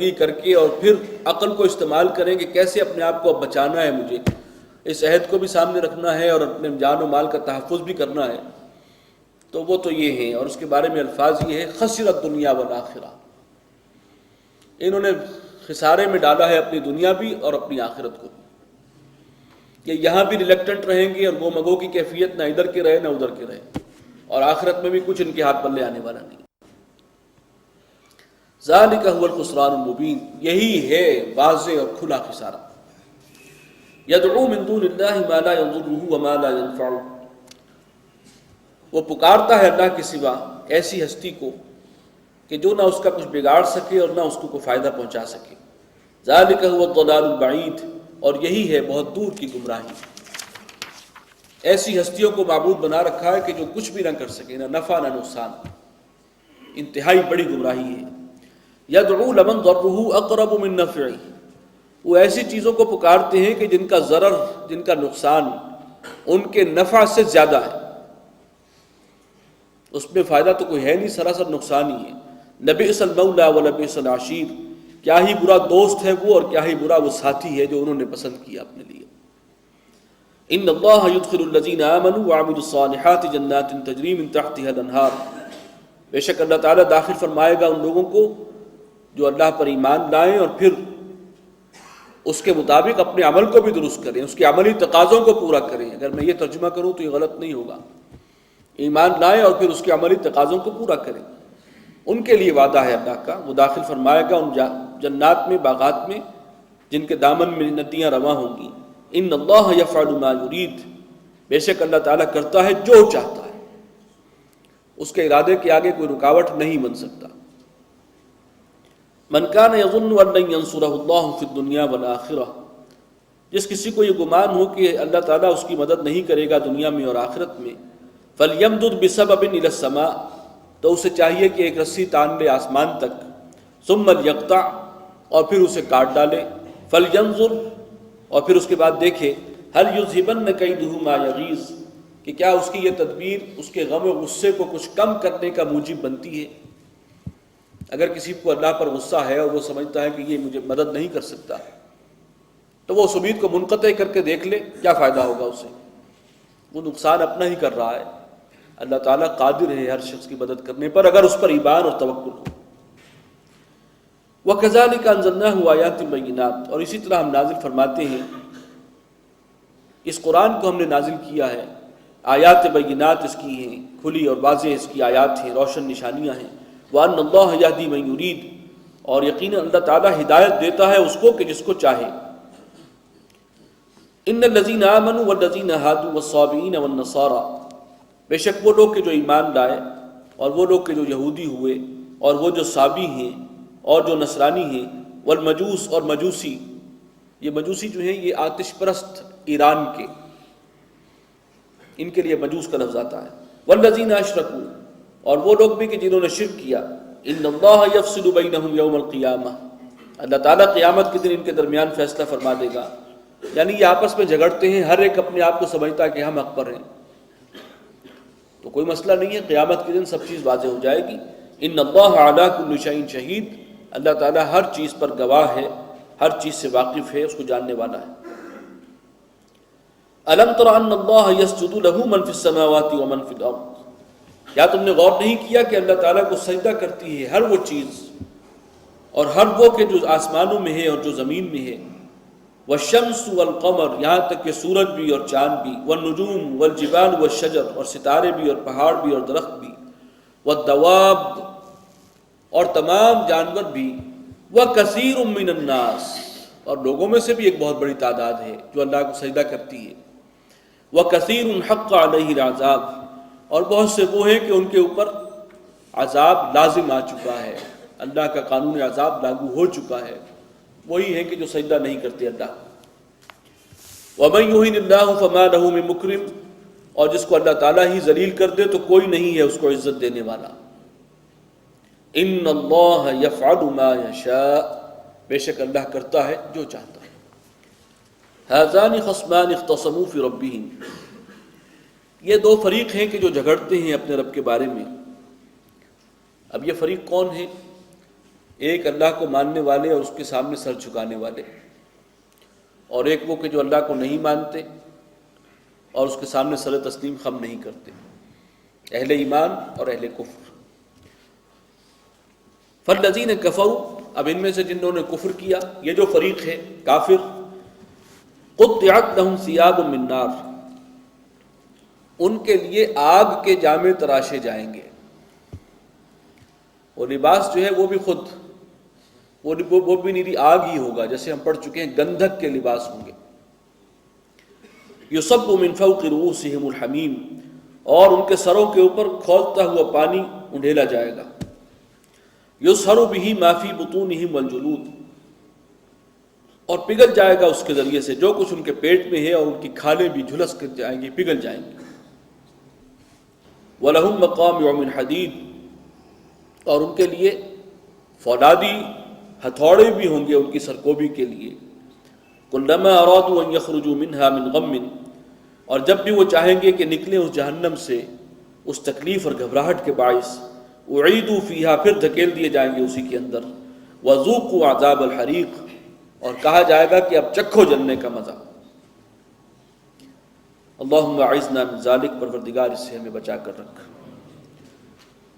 زندگی کر کے اور پھر عقل کو استعمال کریں کہ کیسے اپنے آپ کو اب بچانا ہے، مجھے اس عہد کو بھی سامنے رکھنا ہے اور اپنے جان و مال کا تحفظ بھی کرنا ہے، تو وہ تو یہ ہیں۔ اور اس کے بارے میں الفاظ یہ ہے خسرت دنیا والآخرہ، انہوں نے خسارے میں ڈالا ہے اپنی دنیا بھی اور اپنی آخرت کو بھی، کہ یہاں بھی ریلیکٹنٹ رہیں گے اور گو مگو کی کیفیت نہ ادھر کے رہے نہ ادھر کے رہے، اور آخرت میں بھی کچھ ان کے ہاتھ پلے آنے والا نہیں۔ ذالک هو الخسران المبین، یہی ہے واضح اور کھلا خسارہ۔ یدعو من دون اللہ ما لا یضرہ وما لا ینفعہ، وہ پکارتا ہے اللہ کے سوا ایسی ہستی کو کہ جو نہ اس کا کچھ بگاڑ سکے اور نہ اس کو کوئی فائدہ پہنچا سکے۔ ذالک هو الضلال البعید، اور یہی ہے بہت دور کی گمراہی۔ ایسی ہستیوں کو معبود بنا رکھا ہے کہ جو کچھ بھی نہ کر سکے، نہ نفع نہ نقصان، انتہائی بڑی گمراہی ہے۔ یدعو لمن ضرہ اقرب من نفعہ، وہ ایسی چیزوں کو پکارتے ہیں کہ جن کا ضرر، جن کا نقصان ان کے نفع سے زیادہ ہے، اس میں فائدہ تو کوئی ہے نہیں، سراسر نقصان ہی ہے۔ لبئس المولا ولبئس العشیر، کیا ہی برا دوست ہے وہ اور کیا ہی برا وہ ساتھی ہے جو انہوں نے پسند کیا اپنے لیے۔ ان اللہ یدخل الذین آمنوا وعملوا الصالحات جنات تجری من تحتها الانہار، بے شک اللہ تعالیٰ داخل فرمائے گا ان لوگوں کو جو اللہ پر ایمان لائیں اور پھر اس کے مطابق اپنے عمل کو بھی درست کریں، اس کے عملی تقاضوں کو پورا کریں۔ اگر میں یہ ترجمہ کروں تو یہ غلط نہیں ہوگا، ایمان لائیں اور پھر اس کے عملی تقاضوں کو پورا کریں، ان کے لیے وعدہ ہے اللہ کا، وہ داخل فرمائے گا ان جنات میں، باغات میں، جن کے دامن میں ندیاں رواں ہوں گی۔ ان اللہ یفعل ما یرید، بے شک اللہ تعالیٰ کرتا ہے جو چاہتا ہے، اس کے ارادے کے آگے کوئی رکاوٹ نہیں بن سکتا۔ من کان یظن ان لن ینصرہ اللہ فی الدنیا والآخرہ، جس کسی کو یہ گمان ہو کہ اللہ تعالیٰ اس کی مدد نہیں کرے گا دنیا میں اور آخرت میں، فلیمدد بسبب الی السماء، تو اسے چاہیے کہ ایک رسی تان لے آسمان تک، ثم لیقطع، اور پھر اسے کاٹ ڈالے، فلینظر، اور پھر اس کے بعد دیکھے، هل یذہبن کیدہ ما یغیظ، کہ کیا اس کی یہ تدبیر اس کے غم و غصے کو کچھ کم کرنے کا موجب بنتی ہے۔ اگر کسی کو اللہ پر غصہ ہے اور وہ سمجھتا ہے کہ یہ مجھے مدد نہیں کر سکتا، تو وہ اس امید کو منقطع کر کے دیکھ لے، کیا فائدہ ہوگا اسے، وہ نقصان اپنا ہی کر رہا ہے۔ اللہ تعالیٰ قادر ہے ہر شخص کی مدد کرنے پر اگر اس پر ایمان اور توکل ہو۔ وَكَذَلِكَ أَنزَلْنَاهُ آيَاتٍ بَيِّنَاتٍ، اور اسی طرح ہم نازل فرماتے ہیں، اس قرآن کو ہم نے نازل کیا ہے، آیات بینات اس کی ہیں، کھلی اور واضح اس کی آیات ہیں، روشن نشانیاں ہیں۔ وَأَنَّ اللَّهَ يَهْدِي مَن يُرِيدُ، اور یقیناً اللہ تعالیٰ ہدایت دیتا ہے اس کو کہ جس کو چاہے۔ إِنَّ الَّذِينَ آمَنُوا وَالَّذِينَ هَادُوا وَالصَّابِئِينَ وَالنَّصَارَى، بے شک وہ لوگ کہ جو ایمان لائے اور وہ لوگ کہ جو یہودی ہوئے اور وہ جو صابی ہیں اور جو نصرانی ہیں، والمجوس، اور مجوسی، یہ مجوسی جو ہیں یہ آتش پرست ایران کے، ان کے لیے مجوس کا لفظ آتا ہے۔ والذین اشرکوا، اور وہ لوگ بھی کہ جنہوں نے شرک کیا۔ ان اللہ یفصل بینہم یوم القیامہ، اللہ تعالیٰ قیامت کے دن ان کے درمیان فیصلہ فرما دے گا، یعنی یہ آپس میں جھگڑتے ہیں، ہر ایک اپنے آپ کو سمجھتا ہے کہ ہم حق پر ہیں، تو کوئی مسئلہ نہیں ہے، قیامت کے دن سب چیز واضح ہو جائے گی۔ ان اللہ علی کل شیء شہید، اللہ تعالیٰ ہر چیز پر گواہ ہے، ہر چیز سے واقف ہے، اس کو جاننے والا ہے۔ الم تر ان اللہ یسجد له من فی السماوات ومن فی الارض، کیا تم نے غور نہیں کیا کہ اللہ تعالیٰ کو سجدہ کرتی ہے ہر وہ چیز اور ہر وہ کہ جو آسمانوں میں ہے اور جو زمین میں ہے۔ والشمس والقمر، یہاں تک کہ سورج بھی اور چاند بھی، والنجوم والجبال والشجر، اور ستارے بھی اور پہاڑ بھی اور درخت بھی، والدواب، اور تمام جانور بھی، وکثیر من الناس، اور لوگوں میں سے بھی ایک بہت بڑی تعداد ہے جو اللہ کو سجدہ کرتی ہے۔ وکثیر حق علیہ العذاب، اور بہت سے وہ ہیں کہ ان کے اوپر عذاب لازم آ چکا ہے، اللہ کا قانون عذاب لاگو ہو چکا ہے، وہی ہے کہ جو سجدہ نہیں کرتے اللہ کو۔ وَمَن يُهِنِ اللَّهُ فَمَا لَهُ مِن مُكْرِمٍ، اور جس کو اللہ تعالیٰ ہی ذلیل کر دے تو کوئی نہیں ہے اس کو عزت دینے والا۔ ان اللہ یفعل ما یشاء، بے شک اللہ کرتا ہے جو چاہتا ہے۔ ھذان خصمان اختصموا فی ربہم، یہ دو فریق ہیں کہ جو جھگڑتے ہیں اپنے رب کے بارے میں۔ اب یہ فریق کون ہے؟ ایک اللہ کو ماننے والے اور اس کے سامنے سر جھکانے والے، اور ایک وہ کہ جو اللہ کو نہیں مانتے اور اس کے سامنے سر تسلیم خم نہیں کرتے، اہل ایمان اور اہل کفر۔ فالذین کفروا، اب ان میں سے جنہوں نے کفر کیا، یہ جو فریق ہے کافر، قطعت لهم ثیاب من نار، ان کے لیے آگ کے جامے تراشے جائیں گے۔ وہ لباس جو ہے وہ بھی خود وہ بھی نیری آگ ہی ہوگا، جیسے ہم پڑھ چکے ہیں گندھک کے لباس ہوں گے۔ یصب من فوق رؤوسہم الحمیم، اور ان کے سروں کے اوپر کھولتا ہوا پانی انڈھیلا جائے گا۔ یصہر بہ ما فی بطونہم والجلود، اور پگھل جائے گا اس کے ذریعے سے جو کچھ ان کے پیٹ میں ہے، اور ان کی کھالیں بھی جھلس کر جائیں گی، پگھل جائیں گی۔ وَلَهُمْ مَقَامِعُ مِنْ حَدِيدٍ، اور ان کے لیے فولادی ہتھوڑے بھی ہوں گے ان کی سرکوبی کے لیے۔ كُلَّمَا أَرَادُوا أَن يَخْرُجُوا مِنْهَا مِنْ غَمٍّ، اور جب بھی وہ چاہیں گے کہ نکلیں اس جہنم سے اس تکلیف اور گھبراہٹ کے باعث، اعیدوا فیہا، پھر دھکیل دیے جائیں گے اسی کے اندر، وذوقوا عذاب الحریق، اور کہا جائے گا کہ اب چکھو جلنے کا مزہ۔ اللہم اعذنا من ذلک، پروردگار اس سے ہمیں بچا کر رکھ۔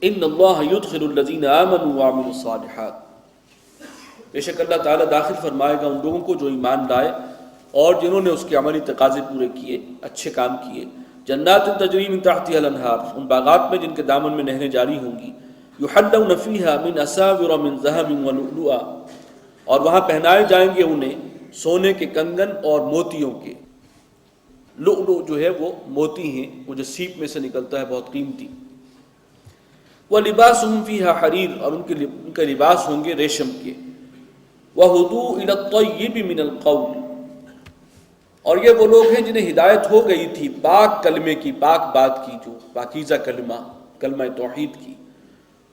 ان اللہ یدخل الذین آمنوا وعملوا الصالحات، بے شک اللہ تعالیٰ داخل فرمائے گا ان لوگوں کو جو ایمان لائے اور جنہوں نے اس کے عملی تقاضے پورے کیے، اچھے کام کیے۔ جنات تجری من تحتها الانہار، ان باغات میں جن کے دامن میں نہریں جاری ہوں گی۔ یحلون فیہا من اساور من ذہب ولؤلؤا، اور وہاں پہنائے جائیں گے انہیں سونے کے کنگن اور موتیوں کے۔ لؤلؤ جو ہے وہ موتی ہیں، وہ جو سیپ میں سے نکلتا ہے، بہت قیمتی۔ وَلِبَاسُهُمْ فِيهَا حَرِيرٌ، اور ان کے لباس ہوں گے ریشم کے۔ وَهُدُوا إِلَى الطَّيِّبِ مِنَ الْقَوْلِ، اور یہ وہ لوگ ہیں جنہیں ہدایت ہو گئی تھی پاک کلمے کی، پاک بات کی، جو پاکیزہ کلمہ توحید کی۔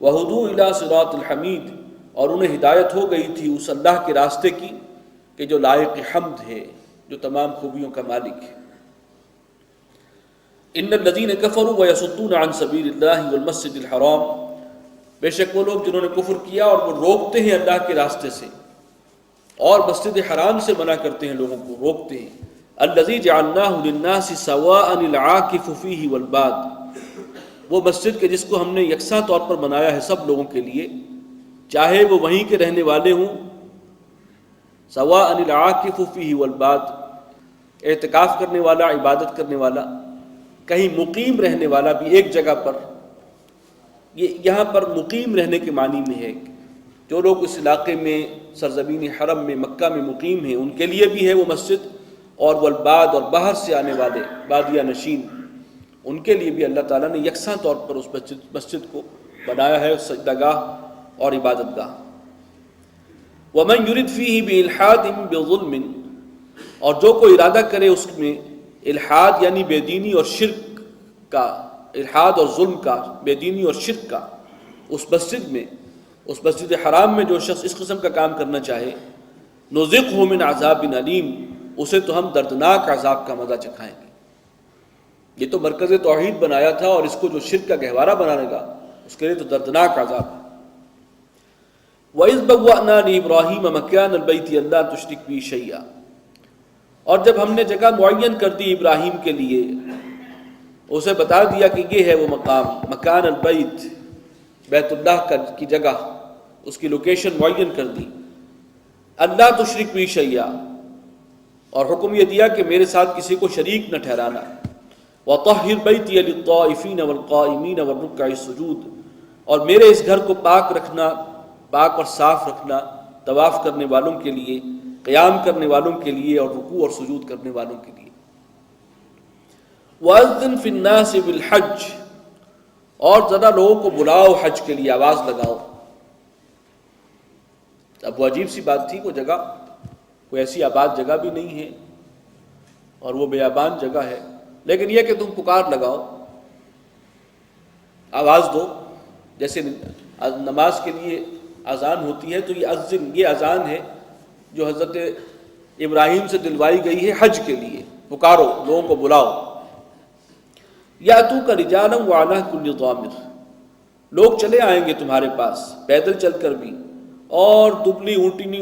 وَهُدُوا إِلَى صِرَاطِ الْحَمِيدِ، اور انہیں ہدایت ہو گئی تھی اس اللہ کے راستے کی کہ جو لائق حمد ہے، جو تمام خوبیوں کا مالک ہے۔ ان الذین کفروا ویصدون عن سبیل اللہ والمسجد الحرام، بے شک وہ لوگ جنہوں نے کفر کیا اور وہ روکتے ہیں اللہ کے راستے سے اور مسجد حرام سے منع کرتے ہیں، لوگوں کو روکتے ہیں۔ الذی جعلناہ للناس سواء العاکف فیہ والباد، وہ مسجد کے جس کو ہم نے یکساں طور پر بنایا ہے سب لوگوں کے لیے، چاہے وہ وہیں کے رہنے والے ہوں، سواء العاکف فیہ والباد، اعتکاف کرنے والا، عبادت کرنے والا، کہیں مقیم رہنے والا بھی ایک جگہ پر۔ یہاں پر مقیم رہنے کے معنی میں ہے جو لوگ اس علاقے میں سرزمین حرم میں مکہ میں مقیم ہیں ان کے لیے بھی ہے وہ مسجد، اور والباد، اور باہر سے آنے والے بادیہ نشین ان کے لیے بھی اللہ تعالیٰ نے یکساں طور پر اس مسجد کو بنایا ہے، سجدہ گاہ اور عبادت گاہ۔ وَمَنْ يُرِدْ فِيهِ بِإِلْحَادٍ بِظُلْمٍ، اور جو کوئی ارادہ کرے اس میں الحاد یعنی بے دینی اور شرک کا، الحاد اور ظلم کا، بے دینی اور شرک کا، اس مسجد میں، اس مسجد حرام میں جو شخص اس قسم کا کام کرنا چاہے، نُذِقْهُ مِنْ عَذَابٍ أَلِيمٍ، اسے تو ہم دردناک عذاب کا مزہ چکھائیں گے۔ یہ تو مرکز توحید بنایا تھا، اور اس کو جو شرک کا گہوارہ بنانے گا اس کے لیے تو دردناک عذاب ہے۔ وَإِذْ بَوَّأْنَا لِإِبْرَاهِيمَ مَكَانَ الْبَيْتِ أَلَّا تُشْرِكْ بِي شَيْئًا، اور جب ہم نے جگہ معین کر دی ابراہیم کے لیے، اسے بتا دیا کہ یہ ہے وہ مقام، مکان البیت، بیت اللہ کی جگہ، اس کی لوکیشن معین کر دی۔ اللہ تشرک بی شیئا، اور حکم یہ دیا کہ میرے ساتھ کسی کو شریک نہ ٹھہرانا۔ وَطَهِّرْ بَيْتِيَ لِلطَّائِفِينَ وَالْقَائِمِينَ وَالرُّكَّعِ السُّجُودِ، اور میرے اس گھر کو پاک رکھنا، پاک اور صاف رکھنا طواف کرنے والوں کے لیے، قیام کرنے والوں کے لیے، اور رکوع اور سجود کرنے والوں کے لیے۔ وَأَذِّنْ فِي النَّاسِ بِالْحَجِّ، اور ذرا لوگوں کو بلاؤ حج کے لیے، آواز لگاؤ۔ اب وہ عجیب سی بات تھی، وہ جگہ کوئی ایسی آباد جگہ بھی نہیں ہے اور وہ بیابان جگہ ہے، لیکن یہ کہ تم پکار لگاؤ، آواز دو، جیسے نماز کے لیے اذان ہوتی ہے، تو یہ اذن، یہ اذان ہے جو حضرت ابراہیم سے دلوائی گئی ہے حج کے لیے۔ پکارو، لوگوں کو بلاؤ۔ یاتوک رجالا وعلی کل ضامر، لوگ چلے آئیں گے تمہارے پاس پیدل چل کر بھی، اور دبلی اونٹنی